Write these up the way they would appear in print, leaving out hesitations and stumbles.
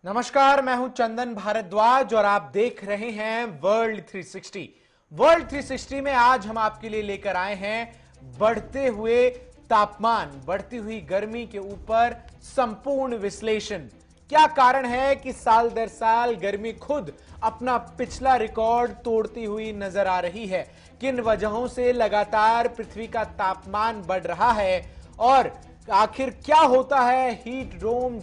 नमस्कार, मैं हूं चंदन भारद्वाज और आप देख रहे हैं वर्ल्ड 360। वर्ल्ड 360 में आज हम आपके लिए लेकर आए हैं बढ़ते हुए तापमान, बढ़ती हुई गर्मी के ऊपर संपूर्ण विश्लेषण। क्या कारण है कि साल दर साल गर्मी खुद अपना पिछला रिकॉर्ड तोड़ती हुई नजर आ रही है? किन वजहों से लगातार पृथ्वी का तापमान बढ़ रहा है और आखिर क्या होता है हीट डोम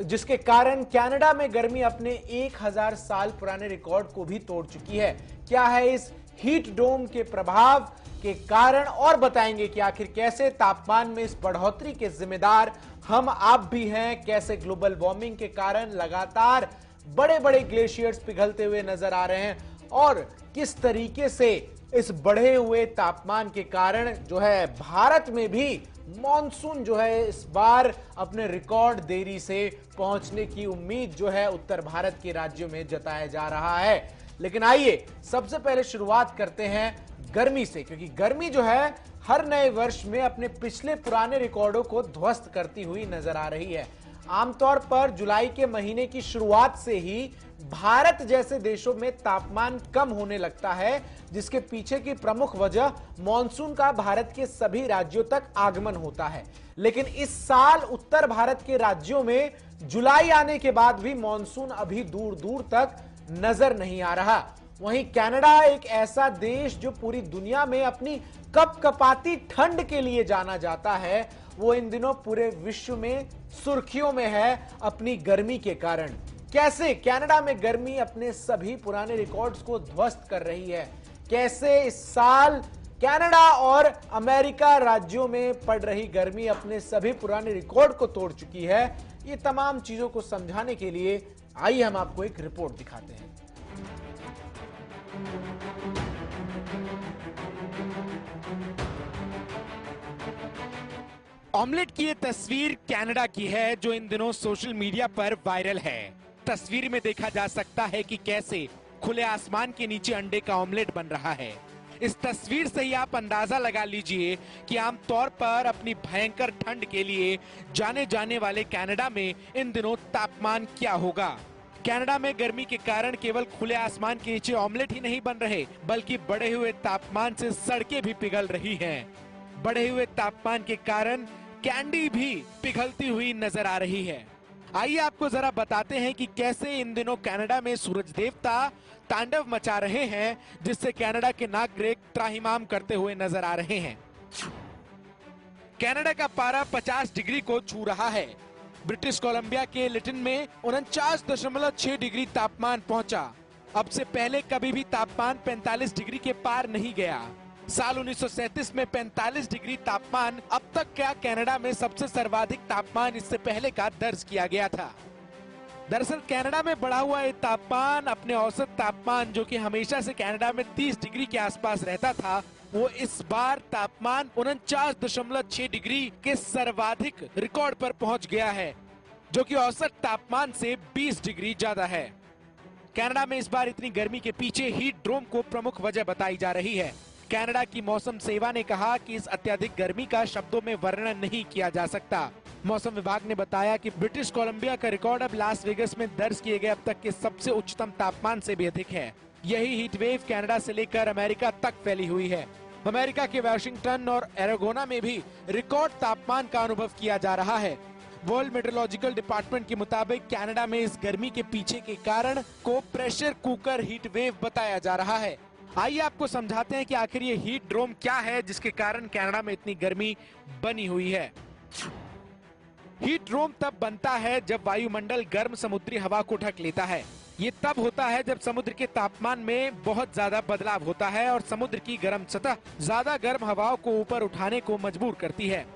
जिसके कारण कनाडा में गर्मी अपने 1000 साल पुराने रिकॉर्ड को भी तोड़ चुकी है? क्या है इस हीट डोम के प्रभाव के कारण, और बताएंगे कि आखिर कैसे तापमान में इस बढ़ोतरी के जिम्मेदार हम आप भी हैं। कैसे ग्लोबल वार्मिंग के कारण लगातार बड़े बड़े ग्लेशियर्स पिघलते हुए नजर आ रहे हैं और किस तरीके से इस बढ़े हुए तापमान के कारण जो है भारत में भी मॉनसून जो है इस बार अपने रिकॉर्ड देरी से पहुंचने की उम्मीद जो है उत्तर भारत के राज्यों में जताया जा रहा है। लेकिन आइए सबसे पहले शुरुआत करते हैं गर्मी से, क्योंकि गर्मी जो है हर नए वर्ष में अपने पिछले पुराने रिकॉर्डों को ध्वस्त करती हुई नजर आ रही है। आमतौर पर जुलाई के महीने की शुरुआत से ही भारत जैसे देशों में तापमान कम होने लगता है, जिसके पीछे की प्रमुख वजह मानसून का भारत के सभी राज्यों तक आगमन होता है। लेकिन इस साल उत्तर भारत के राज्यों में जुलाई आने के बाद भी मानसून अभी दूर दूर तक नजर नहीं आ रहा। वहीं कनाडा एक ऐसा देश जो पूरी दुनिया में अपनी कपकपाती ठंड के लिए जाना जाता है, वो इन दिनों पूरे विश्व में सुर्खियों में है अपनी गर्मी के कारण। कैसे कनाडा में गर्मी अपने सभी पुराने रिकॉर्ड्स को ध्वस्त कर रही है, कैसे इस साल कनाडा और अमेरिका राज्यों में पड़ रही गर्मी अपने सभी पुराने रिकॉर्ड को तोड़ चुकी है, ये तमाम चीजों को समझाने के लिए आइए हम आपको एक रिपोर्ट दिखाते हैं। ऑमलेट की ये तस्वीर कनाडा की है जो इन दिनों सोशल मीडिया पर वायरल है। तस्वीर में देखा जा सकता है कि कैसे खुले आसमान के नीचे अंडे का ऑमलेट बन रहा है। इस तस्वीर से ही आप अंदाजा लगा लीजिए कि आमतौर पर अपनी भयंकर ठंड के लिए जाने जाने वाले कनाडा में इन दिनों तापमान क्या होगा। कनाडा में गर्मी के कारण केवल खुले आसमान के नीचे ऑमलेट ही नहीं बन रहे, बल्कि बढ़े हुए तापमान से सड़कें भी पिघल रही हैं। बढ़े हुए तापमान के कारण कैंडी भी पिघलती हुई नजर आ रही है। आइए आपको जरा बताते हैं कि कैसे इन दिनों कनाडा में सूरज देवता तांडव मचा रहे हैं, जिससे कनाडा के नागरिक त्राहिमाम करते हुए नजर आ रहे हैं। कनाडा का पारा 50 डिग्री को छू रहा है। ब्रिटिश कोलंबिया के लिटन में 49.6 डिग्री तापमान पहुंचा। अब से पहले कभी भी तापमान 45 डिग्री के पार नहीं गया। साल 1937 में 45 डिग्री तापमान अब तक का कनाडा में सबसे सर्वाधिक तापमान इससे पहले का दर्ज किया गया था। दरअसल कनाडा में बढ़ा हुआ ये तापमान अपने औसत तापमान, जो कि हमेशा से कनाडा में 30 डिग्री के आसपास रहता था, वो इस बार तापमान 49.6 डिग्री के सर्वाधिक रिकॉर्ड पर पहुंच गया है, जो कि औसत तापमान से 20 डिग्री ज्यादा है। कनाडा में इस बार इतनी गर्मी के पीछे हीट डोम को प्रमुख वजह बताई जा रही है। कनाडा की मौसम सेवा ने कहा कि इस अत्यधिक गर्मी का शब्दों में वर्णन नहीं किया जा सकता। मौसम विभाग ने बताया कि ब्रिटिश कोलंबिया का रिकॉर्ड अब लास वेगस में दर्ज किए गए अब तक के सबसे उच्चतम तापमान से भी अधिक है। यही हीट वेव कनाडा से लेकर अमेरिका तक फैली हुई है। अमेरिका के वाशिंगटन और एरिज़ोना में भी रिकॉर्ड तापमान का अनुभव किया जा रहा है। वर्ल्ड मेट्रोलॉजिकल डिपार्टमेंट के मुताबिक कनाडा में इस गर्मी के पीछे के कारण को प्रेशर कुकर हीट वेव बताया जा रहा है। आइए आपको समझाते हैं कि आखिर ये हीट डोम क्या है जिसके कारण कनाडा में इतनी गर्मी बनी हुई है। हीट डोम तब बनता है जब वायुमंडल गर्म समुद्री हवा को ढक लेता है। ये तब होता है जब समुद्र के तापमान में बहुत ज्यादा बदलाव होता है और समुद्र की गर्म सतह ज्यादा गर्म हवाओं को ऊपर उठाने को मजबूर करती है।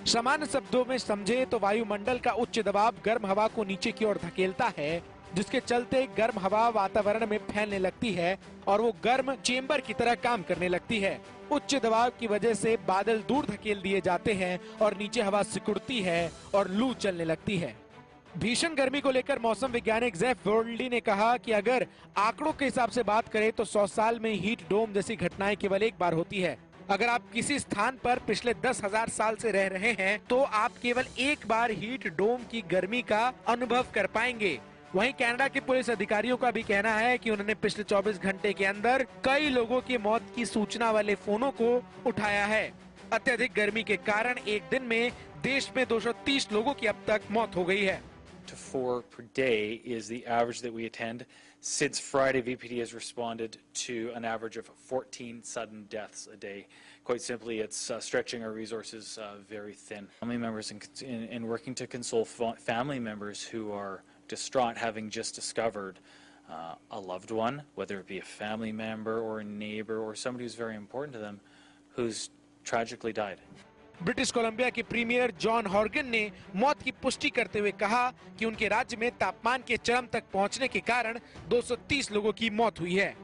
सामान्य शब्दों में समझे तो वायुमंडल का उच्च दबाव गर्म हवा को नीचे की ओर धकेलता है, जिसके चलते गर्म हवा वातावरण में फैलने लगती है और वो गर्म चेंबर की तरह काम करने लगती है। उच्च दबाव की वजह से बादल दूर धकेल दिए जाते हैं और नीचे हवा सिकुड़ती है और लू चलने लगती है। भीषण गर्मी को लेकर मौसम वैज्ञानिक जेफ वर्ल्डी ने कहा कि अगर आंकड़ों के हिसाब से बात करें तो 100 साल में हीट डोम जैसी घटनाएं केवल एक बार होती है। अगर आप किसी स्थान पर पिछले 10,000 साल से रह रहे हैं तो आप केवल एक बार हीट डोम की गर्मी का अनुभव कर पाएंगे। वहीं कनाडा के पुलिस अधिकारियों का भी कहना है कि उन्होंने पिछले 24 घंटे के अंदर कई लोगों की मौत की सूचना वाले फोनों को उठाया है। अत्यधिक गर्मी के कारण एक दिन में देश में 230 लोगों की अब तक मौत हो गई है। To 4 per day is the average that we attend. Since Friday, VPD has responded to an average of 14 sudden deaths a day. Quite simply, it's stretching our resources very thin. Family members in working to console family members who are distraught, having just discovered a loved one, whether it be a family member or a neighbor or somebody who's very important to them, who's tragically died. British Columbia के premiere John हॉर्गन ने मौत की पुष्टि करते हुए कहा कि उनके राज्य में तापमान के चरम तक पहुंचने के कारण 230 लोगों की मौत हुई है।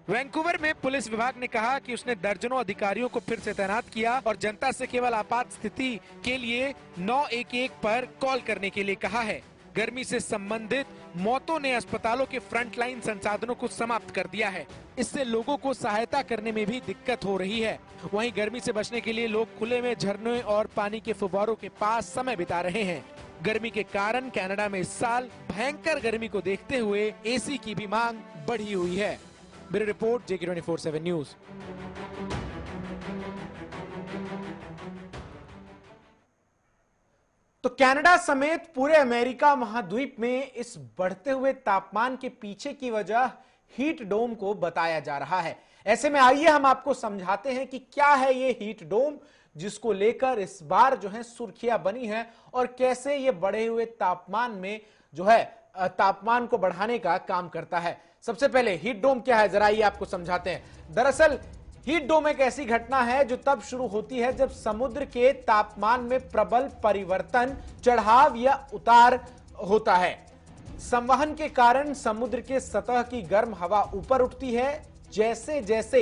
वैंकूवर में पुलिस विभाग ने कहा कि उसने दर्जनों अधिकारियों को फिर से तैनात किया और जनता से केवल आपात स्थिति के लिए 911 पर कॉल करने के लिए कहा है। गर्मी से संबंधित मौतों ने अस्पतालों के फ्रंटलाइन संसाधनों को समाप्त कर दिया है। इससे लोगों को सहायता करने में भी दिक्कत हो रही है। वहीं गर्मी से बचने के लिए लोग खुले में झरनों और पानी के फुव्वारों के पास समय बिता रहे हैं। गर्मी के कारण कनाडा में इस साल भयंकर गर्मी को देखते हुए एसी की भी मांग बढ़ी हुई है। Bureau report, JK 24/7 news. तो कनाडा समेत पूरे अमेरिका महाद्वीप में इस बढ़ते हुए तापमान के पीछे की वजह हीट डोम को बताया जा रहा है। ऐसे में आइए हम आपको समझाते हैं कि क्या है ये हीट डोम, जिसको लेकर इस बार जो है सुर्खियां बनी है और कैसे ये बढ़े हुए तापमान में जो है तापमान को बढ़ाने का काम करता है। सबसे पहले हीट डोम क्या है, जरा ये आपको समझाते हैं। दरअसल हीट डोम एक ऐसी घटना है जो तब शुरू होती है जब समुद्र के तापमान में प्रबल परिवर्तन, चढ़ाव या उतार होता है। संवहन के कारण समुद्र के सतह की गर्म हवा ऊपर उठती है। जैसे जैसे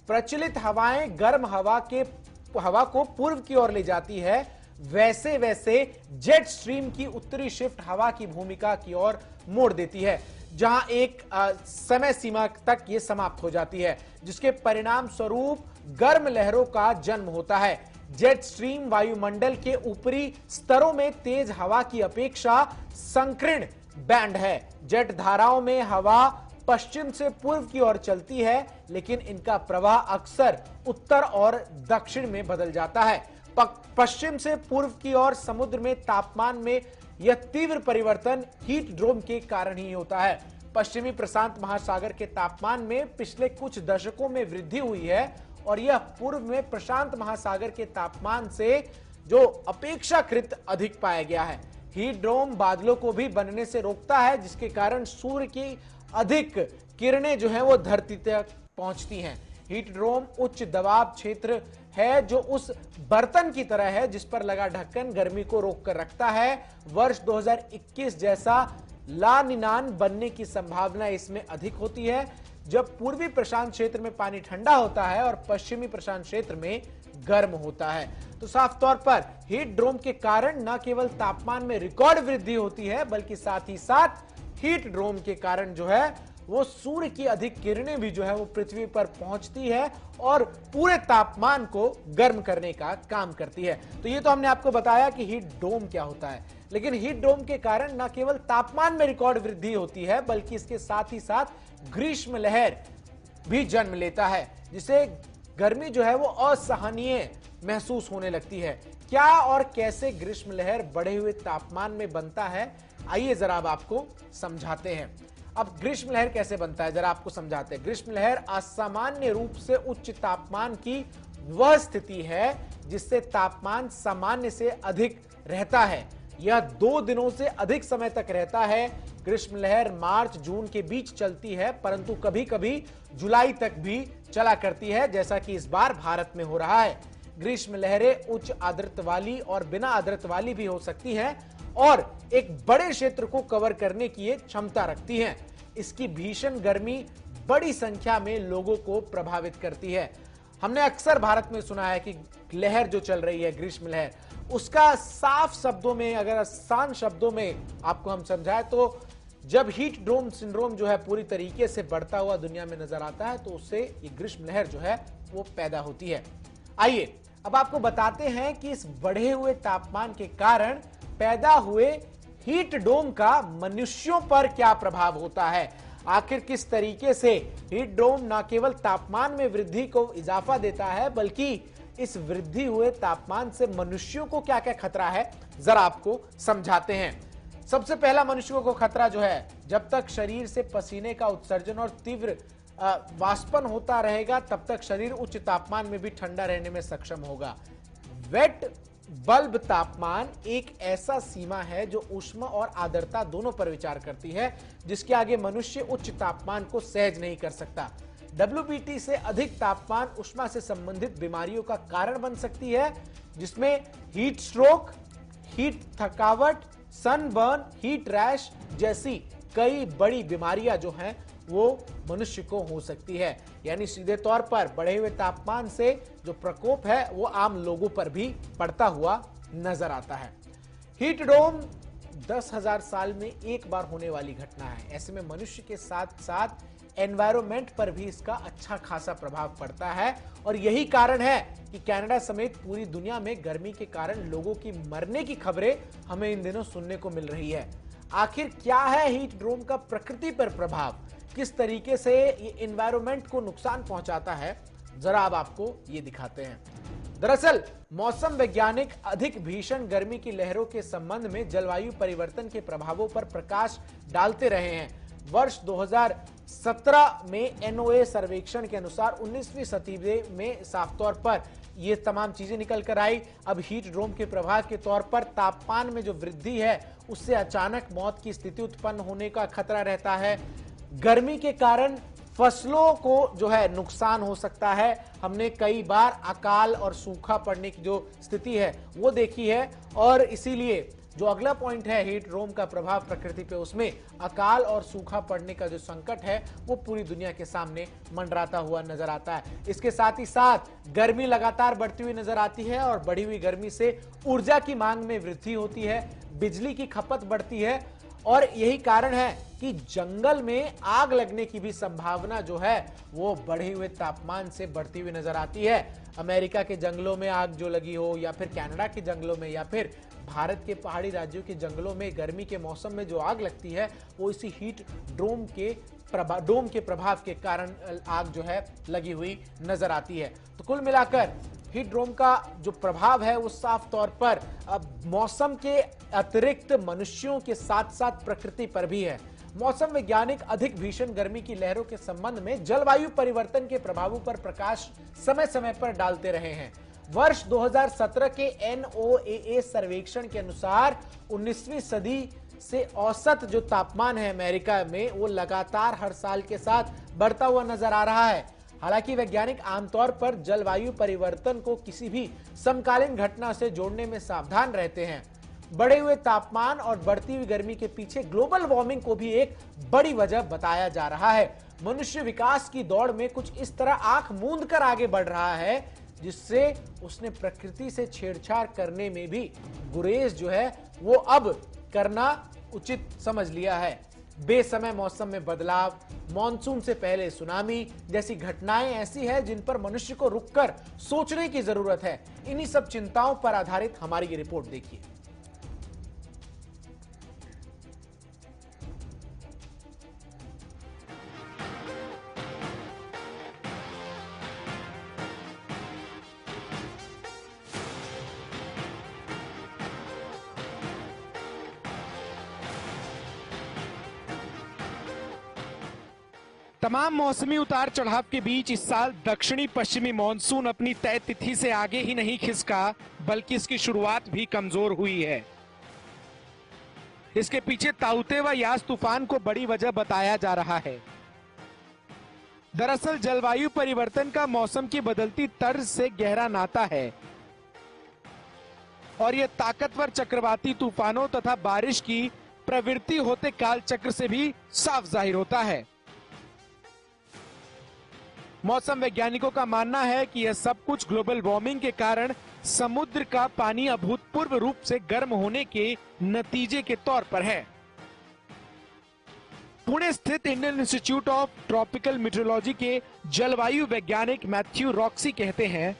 प्रचलित हवाएं गर्म हवा को पूर्व की ओर ले जाती है, वैसे वैसे जेट स्ट्रीम की उत्तरी शिफ्ट हवा की भूमिका की ओर मोड़ देती है, जहां एक समय सीमा तक यह समाप्त हो जाती है, जिसके परिणाम स्वरूप गर्म लहरों का जन्म होता है। जेट स्ट्रीम वायुमंडल के ऊपरी स्तरों में तेज हवा की अपेक्षा संकीर्ण बैंड है। जेट धाराओं में हवा पश्चिम से पूर्व की ओर चलती है, लेकिन इनका प्रवाह अक्सर उत्तर और दक्षिण में बदल जाता है। पश्चिम से पूर्व की ओर समुद्र में तापमान में यह तीव्र परिवर्तन हीट डोम के कारण ही होता है। पश्चिमी प्रशांत महासागर के तापमान में पिछले कुछ दशकों में वृद्धि हुई है और यह पूर्व में प्रशांत महासागर के तापमान से जो अपेक्षाकृत अधिक पाया गया है। हीट डोम बादलों को भी बनने से रोकता है, जिसके कारण सूर्य की अधिक किरणें जो हैं वो धरती तक पहुंचती हैं। हीट डोम उच्च दबाव क्षेत्र है जो उस बर्तन की तरह है जिस पर लगा ढक्कन गर्मी को रोक कर रखता है। वर्ष 2021 जैसा ला निनान बनने की संभावना इसमें अधिक होती है, जब पूर्वी प्रशांत क्षेत्र में पानी ठंडा होता है और पश्चिमी प्रशांत क्षेत्र में गर्म होता है। तो साफ तौर पर हीट डोम के कारण न केवल तापमान में रिकॉर्ड वृद्धि होती है, बल्कि साथ ही साथ हीट डोम के कारण जो है वो सूर्य की अधिक किरणें भी जो है वो पृथ्वी पर पहुंचती है और पूरे तापमान को गर्म करने का काम करती है। तो ये तो हमने आपको बताया कि हीट डोम क्या होता है, लेकिन हीट डोम के कारण न केवल तापमान में रिकॉर्ड वृद्धि होती है, बल्कि इसके साथ ही साथ ग्रीष्म लहर भी जन्म लेता है, जिसे गर्मी जो है वो असहनीय महसूस होने लगती है। क्या और कैसे ग्रीष्म लहर बढ़े हुए तापमान में बनता है, आइए जरा अब आपको समझाते हैं। अब ग्रीष्म लहर कैसे बनता है जरा आपको समझाते हैं। ग्रीष्म लहर असामान्य रूप से उच्च तापमान की वह स्थिति है जिससे तापमान सामान्य से अधिक रहता है। यह 2 दिनों से अधिक समय तक रहता है। ग्रीष्म लहर मार्च जून के बीच चलती है, परंतु कभी कभी जुलाई तक भी चला करती है, जैसा कि इस बार भारत में हो रहा है। ग्रीष्म लहरें उच्च आर्द्रता वाली और बिना आर्द्रता वाली भी हो सकती हैं और एक बड़े क्षेत्र को कवर करने की ये क्षमता रखती हैं। इसकी भीषण गर्मी बड़ी संख्या में लोगों को प्रभावित करती है। हमने अक्सर भारत में सुना है कि लहर जो चल रही है ग्रीष्म लहर, उसका साफ शब्दों में, अगर आसान शब्दों में आपको हम समझाएं तो जब हीट डोम सिंड्रोम जो है पूरी तरीके से बढ़ता हुआ दुनिया में नजर आता है, तो उससे ये ग्रीष्म लहर जो है वो पैदा होती है। आइए अब आपको बताते हैं कि इस बढ़े हुए तापमान के कारण पैदा हुए हीट डोम का मनुष्यों पर क्या प्रभाव होता है। आखिर किस तरीके से हीट डोम न केवल तापमान में वृद्धि को इजाफा देता है, बल्कि इस वृद्धि हुए तापमान से मनुष्यों को क्या क्या खतरा है, जरा आपको समझाते हैं। सबसे पहला मनुष्यों को खतरा जो है, जब तक शरीर से पसीने का उत्सर्जन और तीव्र वाष्पन होता रहेगा, तब तक शरीर उच्च तापमान में भी ठंडा रहने में सक्षम होगा। वेट बल्ब तापमान एक ऐसा सीमा है जो ऊष्मा और आर्द्रता दोनों पर विचार करती है, जिसके आगे मनुष्य उच्च तापमान को सहज नहीं कर सकता। WBT से अधिक तापमान ऊष्मा से संबंधित बीमारियों का कारण बन सकती है, जिसमें हीट स्ट्रोक, हीट थकावट, सनबर्न, हीट रैश जैसी कई बड़ी बीमारियां जो हैं वो मनुष्य को हो सकती है। यानी सीधे तौर पर बढ़े हुए तापमान से जो प्रकोप है वो आम लोगों पर भी पड़ता हुआ नजर आता है। हीट डोम 10,000 साल में एक बार होने वाली घटना है। ऐसे में मनुष्य के साथ साथ एनवायरमेंट पर भी इसका अच्छा खासा प्रभाव पड़ता है और यही कारण है कि कनाडा समेत पूरी दुनिया में गर्मी के कारण लोगों की मरने की खबरें हमें इन दिनों सुनने को मिल रही है। आखिर क्या है हीट डोम का प्रकृति पर प्रभाव, किस तरीके से ये एनवायरमेंट को नुकसान पहुंचाता है, जरा अब आपको ये दिखाते हैं। दरअसल मौसम वैज्ञानिक अधिक भीषण गर्मी की लहरों के संबंध में जलवायु परिवर्तन के प्रभावों पर प्रकाश डालते रहे हैं। वर्ष 2017 में NOAA सर्वेक्षण के अनुसार 19वीं सदी में साफ तौर पर ये तमाम चीजें निकल कर आई। अब हीट डोम के प्रभाव के तौर पर तापमान में जो वृद्धि है उससे अचानक मौत की स्थिति उत्पन्न होने का खतरा रहता है। गर्मी के कारण फसलों को जो है नुकसान हो सकता है। हमने कई बार अकाल और सूखा पड़ने की जो स्थिति है वो देखी है और इसीलिए जो अगला पॉइंट है हीट डोम का प्रभाव प्रकृति पे, उसमें अकाल और सूखा पड़ने का जो संकट है वो पूरी दुनिया के सामने मंडराता हुआ नजर आता है। इसके साथ ही साथ गर्मी लगातार बढ़ती हुई नजर आती है और बढ़ी हुई गर्मी से ऊर्जा की मांग में वृद्धि होती है, बिजली की खपत बढ़ती है और यही कारण है कि जंगल में आग लगने की भी संभावना जो है वो बढ़े हुए तापमान से बढ़ती हुई नजर आती है। अमेरिका के जंगलों में आग जो लगी हो या फिर कनाडा के जंगलों में या फिर भारत के पहाड़ी राज्यों के जंगलों में गर्मी के मौसम में जो आग लगती है वो इसी हीट डोम के प्रभाव के कारण आग जो है लगी हुई नजर आती है। तो कुल मिलाकर हीट डोम का जो प्रभाव है वो साफ तौर पर अब मौसम के अतिरिक्त मनुष्यों के साथ साथ प्रकृति पर भी है। मौसम वैज्ञानिक अधिक भीषण गर्मी की लहरों के संबंध में जलवायु परिवर्तन के प्रभावों पर प्रकाश समय समय पर डालते रहे हैं। वर्ष 2017 के NOAA सर्वेक्षण के अनुसार 19वीं सदी से औसत जो तापमान है अमेरिका में वो लगातार हर साल के साथ बढ़ता हुआ नजर आ रहा है। हालांकि वैज्ञानिक आमतौर पर जलवायु परिवर्तन को किसी भी समकालीन घटना से जोड़ने में सावधान रहते हैं। बढ़े हुए तापमान और बढ़ती हुई गर्मी के पीछे ग्लोबल वार्मिंग को भी एक बड़ी वजह बताया जा रहा है। मनुष्य विकास की दौड़ में कुछ इस तरह आंख मूंद कर आगे बढ़ रहा है जिससे उसने प्रकृति से छेड़छाड़ करने में भी गुरेज जो है वो अब करना उचित समझ लिया है। बेसमय मौसम में बदलाव, मॉनसून से पहले सुनामी जैसी घटनाएं ऐसी है जिन पर मनुष्य को रुककर सोचने की जरूरत है। इन्हीं सब चिंताओं पर आधारित हमारी ये रिपोर्ट देखिए। तमाम मौसमी उतार चढ़ाव के बीच इस साल दक्षिणी पश्चिमी मानसून अपनी तय तिथि से आगे ही नहीं खिसका, बल्कि इसकी शुरुआत भी कमजोर हुई है। इसके पीछे ताउते व यास तूफान को बड़ी वजह बताया जा रहा है। दरअसल जलवायु परिवर्तन का मौसम की बदलती तर्ज से गहरा नाता है और यह ताकतवर चक्रवाती तूफानों तथा बारिश की प्रवृत्ति होते काल चक्र से भी साफ जाहिर होता है। मौसम वैज्ञानिकों का मानना है कि यह सब कुछ ग्लोबल वार्मिंग के कारण समुद्र का पानी अभूतपूर्व रूप से गर्म होने के नतीजे के तौर पर है। पुणे स्थित Indian Institute of Tropical Meteorology के जलवायु वैज्ञानिक मैथ्यू रॉक्सी कहते हैं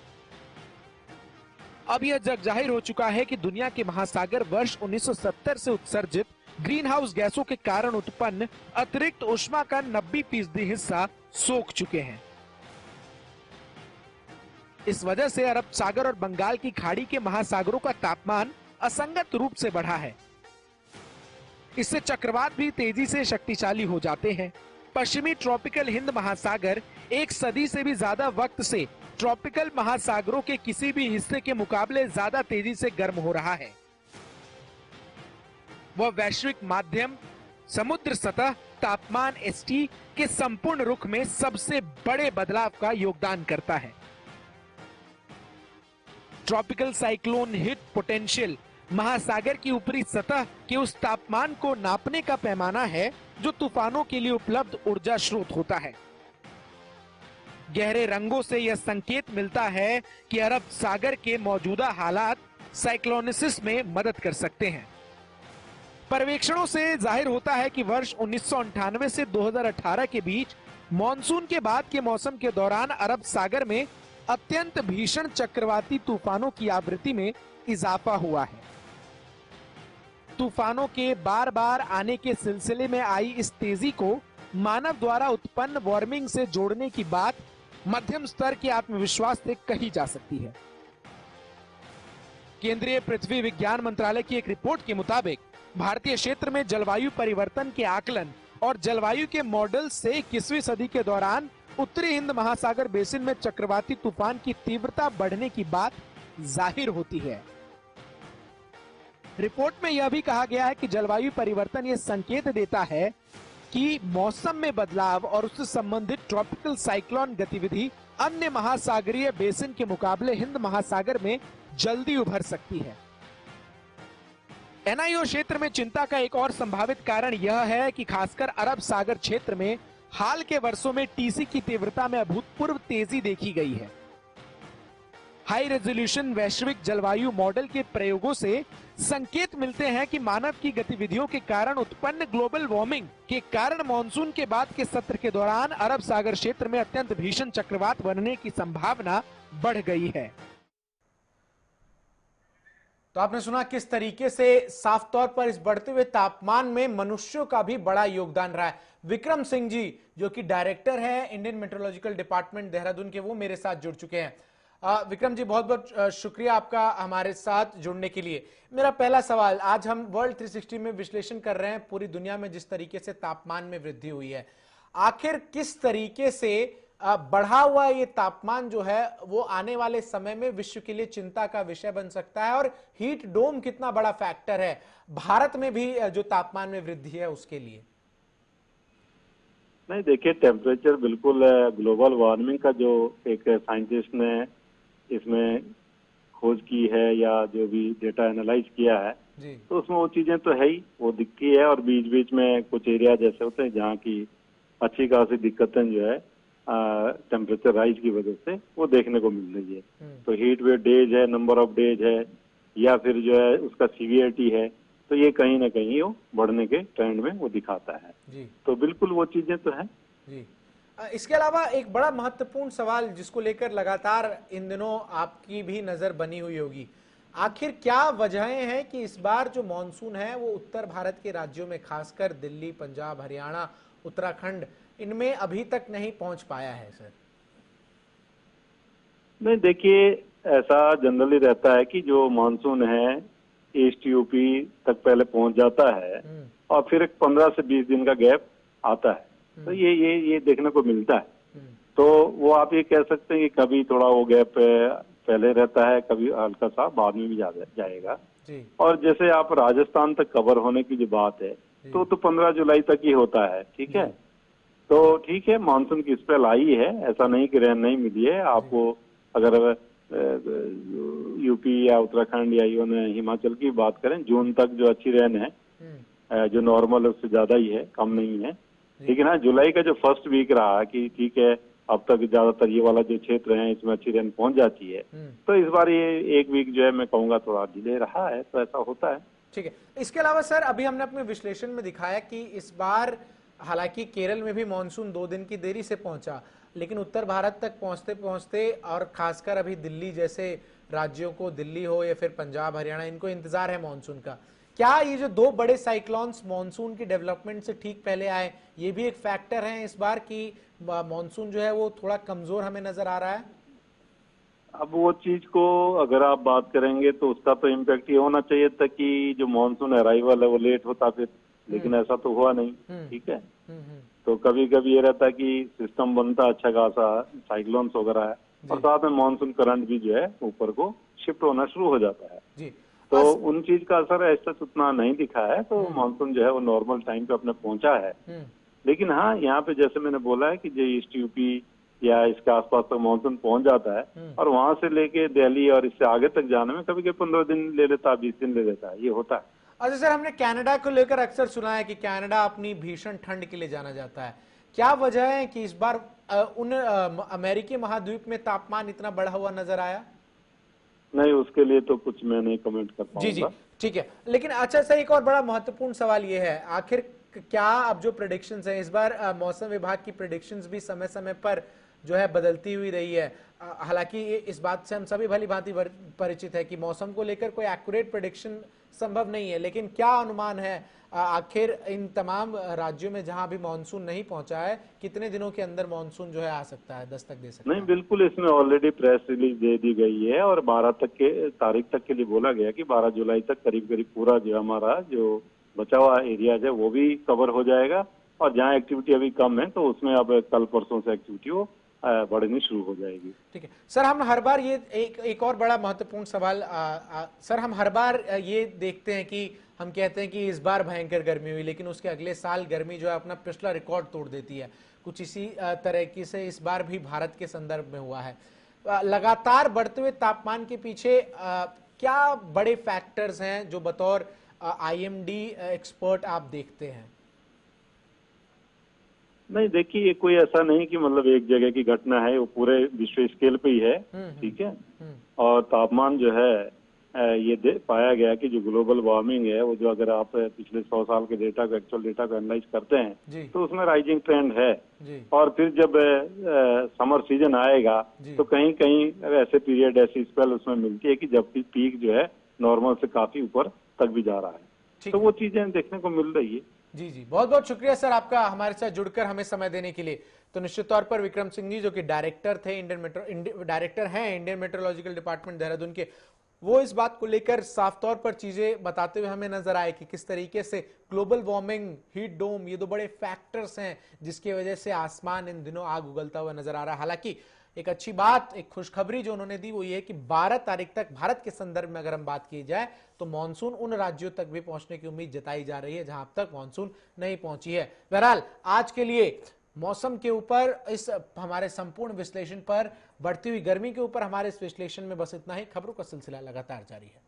अब यह जग जाहिर हो चुका है कि दुनिया के महासागर वर्ष 1970 से उत्सर्जित ग्रीन हाउस गैसों के कारण उत्पन्न अतिरिक्त ऊष्मा का 90% हिस्सा सोख चुके हैं। इस वजह से अरब सागर और बंगाल की खाड़ी के महासागरों का तापमान असंगत रूप से बढ़ा है। इससे चक्रवात भी तेजी से शक्तिशाली हो जाते हैं। पश्चिमी ट्रॉपिकल हिंद महासागर एक सदी से भी ज्यादा वक्त से ट्रॉपिकल महासागरों के किसी भी हिस्से के मुकाबले ज्यादा तेजी से गर्म हो रहा है। वह वैश्विक माध्यम समुद्र सतह तापमान एसटी के संपूर्ण रुख में सबसे बड़े बदलाव का योगदान करता है। ट्रॉपिकल साइक्लोन हिट पोटेंशियल महासागर की ऊपरी सतह के उस तापमान को नापने का पैमाना है जो तूफानों के लिए उपलब्ध ऊर्जा स्रोत होता है। गहरे रंगों से यह संकेत मिलता है कि अरब सागर के मौजूदा हालात साइक्लोनिसिस में मदद कर सकते हैं। पर्यवेक्षणों से जाहिर होता है कि वर्ष 1998 से 2018 के बीच मॉनसून के बाद के मौसम के दौरान अरब सागर में अत्यंत भीषण चक्रवाती तूफानों की आवृत्ति में इजाफा हुआ है। तूफानों के बार बार आने के सिलसिले में आई इस तेजी को मानव द्वारा उत्पन्न वार्मिंग से जोड़ने की बात मध्यम स्तर के आत्मविश्वास से कही जा सकती है। केंद्रीय पृथ्वी विज्ञान मंत्रालय की एक रिपोर्ट के मुताबिक भारतीय क्षेत्र में जलवायु परिवर्तन के आकलन और जलवायु के मॉडल से 21वीं सदी के दौरान उत्तरी हिंद महासागर बेसिन में चक्रवाती तूफान की तीव्रता बढ़ने की बात जाहिर होती है। रिपोर्ट में यह भी कहा गया है कि जलवायु परिवर्तन यह संकेत देता है कि मौसम में बदलाव और उससे संबंधित ट्रॉपिकल साइक्लोन गतिविधि अन्य महासागरीय बेसिन के मुकाबले हिंद महासागर में जल्दी उभर सकती है। एनआईओ क्षेत्र में चिंता का एक और संभावित कारण यह है कि खासकर अरब सागर क्षेत्र में हाल के वर्षों में टीसी की तीव्रता में अभूतपूर्व तेजी देखी गई है। हाई रेजोल्यूशन वैश्विक जलवायु मॉडल के प्रयोगों से संकेत मिलते हैं कि मानव की गतिविधियों के कारण उत्पन्न ग्लोबल वार्मिंग के कारण मॉनसून के बाद के सत्र के दौरान अरब सागर क्षेत्र में अत्यंत भीषण चक्रवात बनने की संभावना बढ़ गई है। तो आपने सुना किस तरीके से साफ तौर पर इस बढ़ते हुए तापमान में मनुष्यों का भी बड़ा योगदान रहा है। विक्रम सिंह जी जो कि डायरेक्टर हैं इंडियन मेट्रोलॉजिकल डिपार्टमेंट देहरादून के, वो मेरे साथ जुड़ चुके हैं। विक्रम जी बहुत बहुत शुक्रिया आपका हमारे साथ जुड़ने के लिए। मेरा पहला सवाल, आज हम वर्ल्ड 360 में विश्लेषण कर रहे हैं पूरी दुनिया में जिस तरीके से तापमान में वृद्धि हुई है, आखिर किस तरीके से बढ़ा हुआ ये तापमान जो है वो आने वाले समय में विश्व के लिए चिंता का विषय बन सकता है, और हीट डोम कितना बड़ा फैक्टर है भारत में भी जो तापमान में वृद्धि है उसके लिए? नहीं, देखिए टेम्परेचर बिल्कुल ग्लोबल वार्मिंग का जो एक साइंटिस्ट ने इसमें खोज की है या जो भी डेटा एनालाइज किया है जी। तो उसमें वो चीजें तो है ही, वो दिखती है। और बीच बीच में कुछ एरिया जैसे होते हैं जहाँ की अच्छी खासी दिक्कतें जो है टेम्परेचर राइज की वजह से वो देखने को मिल रही है। तो हीट वेव डेज है, नंबर ऑफ डेज है, या फिर जो है उसका सीवियरिटी है, तो ये कहीं ना कहीं वो बढ़ने के ट्रेंड में वो दिखाता है जी। तो बिल्कुल वो चीजें तो है जी। इसके अलावा एक बड़ा महत्वपूर्ण सवाल जिसको लेकर लगातार इन दिनों आपकी भी नजर बनी हुई होगी, आखिर क्या वजहें हैं कि इस बार जो मॉनसून है वो उत्तर भारत के राज्यों में खासकर दिल्ली, पंजाब, हरियाणा, उत्तराखंड इनमें अभी तक नहीं पहुंच पाया है? सर नहीं, देखिए ऐसा जनरली रहता है कि जो मानसून है ईस्ट यूपी तक पहले पहुंच जाता है और फिर 15 से 20 दिन का गैप आता है, तो ये देखने को मिलता है। तो वो आप ये कह सकते हैं कि कभी थोड़ा वो गैप पहले रहता है, कभी हल्का सा बाद में भी जाएगा जी। और जैसे आप राजस्थान तक कवर होने की जो बात है तो 15 जुलाई तक ही होता है, ठीक है। तो ठीक है, मानसून की स्पेल आई है, ऐसा नहीं कि रेन नहीं मिली है आपको। अगर यूपी या उत्तराखंड या इवन हिमाचल की बात करें, जून तक जो अच्छी रेन है जो नॉर्मल है उससे ज्यादा ही है, कम नहीं है। लेकिन हाँ, जुलाई का जो फर्स्ट वीक रहा कि ठीक है अब तक ज्यादातर ये वाला जो क्षेत्र है इसमें अच्छी रेन पहुंच जाती है, तो इस बार ये एक वीक जो है मैं कहूँगा थोड़ा डिले रहा है, तो ऐसा होता है। ठीक है। इसके अलावा सर अभी हमने अपने विश्लेषण में दिखाया कि इस बार हालांकि केरल में भी मॉनसून 2 दिन की देरी से पहुंचा, लेकिन उत्तर भारत तक पहुंचते पहुंचते और खासकर अभी दिल्ली जैसे राज्यों को, दिल्ली हो या फिर पंजाब हरियाणा, इनको इंतजार है मानसून का। क्या ये जो दो बड़े साइक्लोन्स मानसून की डेवलपमेंट से ठीक पहले आए, ये भी एक फैक्टर है इस बार की मानसून जो है वो थोड़ा कमजोर हमें नजर आ रहा है? अब वो चीज को अगर आप बात करेंगे तो उसका तो इम्पैक्ट ये होना चाहिए था कि जो मानसून अराइवल है वो लेट होता फिर, लेकिन ऐसा तो हुआ नहीं। ठीक है, तो कभी कभी ये रहता है कि सिस्टम बनता अच्छा खासा, साइक्लोन्स वगैरह है, और साथ में मानसून करंट भी जो है ऊपर को शिफ्ट होना शुरू हो जाता है जी। तो उन चीज का असर ऐसा उतना नहीं दिखा है। तो मानसून जो है वो नॉर्मल टाइम पे अपने पहुंचा है। लेकिन हाँ, यहाँ पे जैसे मैंने बोला है कि जो ईस्ट यूपी या इसके आसपास तक मानसून पहुंच जाता है और वहां से लेके दिल्ली और इससे आगे तक जाने में कभी कभी 15 दिन ले लेता है, 20 दिन ले लेता है, ये होता है। अच्छा सर, हमने कनाडा को लेकर अक्सर सुना है कि कनाडा अपनी भीषण ठंड के लिए जाना जाता है। क्या वजह है कि इस बार अमेरिकी महाद्वीप में तापमान इतना बढ़ा हुआ नजर आया? नहीं, उसके लिए तो कुछ मैं नहीं कमेंट कर पाऊंगा। जी जी, ठीक है। लेकिन अच्छा सर, एक और बड़ा महत्वपूर्ण सवाल ये है, आखिर क्या अब जो प्रेडिक्शंस है इस बार, मौसम विभाग की प्रेडिक्शंस भी समय समय पर जो है बदलती हुई रही है। हालांकि इस बात से हम सभी भली भांति परिचित है कि मौसम को लेकर कोई एक्यूरेट प्रेडिक्शन संभव नहीं है, लेकिन क्या अनुमान है आखिर इन तमाम राज्यों में जहां अभी मानसून नहीं पहुंचा है, कितने दिनों के अंदर मानसून जो है आ सकता है, दस्तक दे सकता है? नहीं, बिल्कुल, इसमें ऑलरेडी प्रेस रिलीज दे दी गई है और 12 तक के तारीख तक के लिए बोला गया कि 12 जुलाई तक करीब करीब पूरा जो हमारा जो बचा हुआ एरिया है वो भी कवर हो जाएगा, और जहाँ एक्टिविटी अभी कम है तो उसमें अब कल परसों से एक्टिविटी वो बढ़नी शुरू हो जाएगी। ठीक है सर, हम हर बार ये एक और बड़ा महत्वपूर्ण सवाल सर, हम हर बार ये देखते हैं कि हम कहते हैं कि इस बार भयंकर गर्मी हुई, लेकिन उसके अगले साल गर्मी जो है अपना पिछला रिकॉर्ड तोड़ देती है। कुछ इसी तरह की से इस बार भी भारत के संदर्भ में हुआ है। लगातार बढ़ते हुए तापमान के पीछे क्या बड़े फैक्टर्स हैं जो बतौर IMD एक्सपर्ट आप देखते हैं? नहीं, देखिए, कोई ऐसा नहीं कि मतलब एक जगह की घटना है, वो पूरे विश्व स्केल पे ही है। ठीक है, और तापमान जो है ये पाया गया कि जो ग्लोबल वार्मिंग है वो जो अगर आप पिछले 100 साल के डेटा को, एक्चुअल डेटा को एनालाइज करते हैं तो उसमें राइजिंग ट्रेंड है। और फिर जब समर सीजन आएगा तो कहीं कहीं ऐसे पीरियड, ऐसी स्पेल उसमें मिलती है कि जब पीक जो है नॉर्मल से काफी ऊपर तक भी जा रहा है। तो वो चीजें देखने को मिल रही है। जी जी, बहुत बहुत शुक्रिया सर आपका हमारे साथ जुड़कर हमें समय देने के लिए। तो निश्चित तौर पर विक्रम सिंह जी, जो कि डायरेक्टर हैं इंडियन मेट्रोलॉजिकल डिपार्टमेंट देहरादून के, वो इस बात को लेकर साफ तौर पर चीजें बताते हुए हमें नजर आए कि किस तरीके से ग्लोबल वार्मिंग, हीट डोम, ये दो बड़े फैक्टर्स हैं जिसकी वजह से आसमान इन दिनों आग उगलता हुआ नजर आ रहा है। हालांकि एक अच्छी बात, एक खुशखबरी जो उन्होंने दी वो ये है कि 12 तारीख तक भारत के संदर्भ में अगर हम बात की जाए तो मानसून उन राज्यों तक भी पहुंचने की उम्मीद जताई जा रही है जहां अब तक मानसून नहीं पहुंची है। बहरहाल आज के लिए मौसम के ऊपर इस हमारे संपूर्ण विश्लेषण पर, बढ़ती हुई गर्मी के ऊपर हमारे इस विश्लेषण में बस इतना ही। खबरों का सिलसिला लगातार जारी है।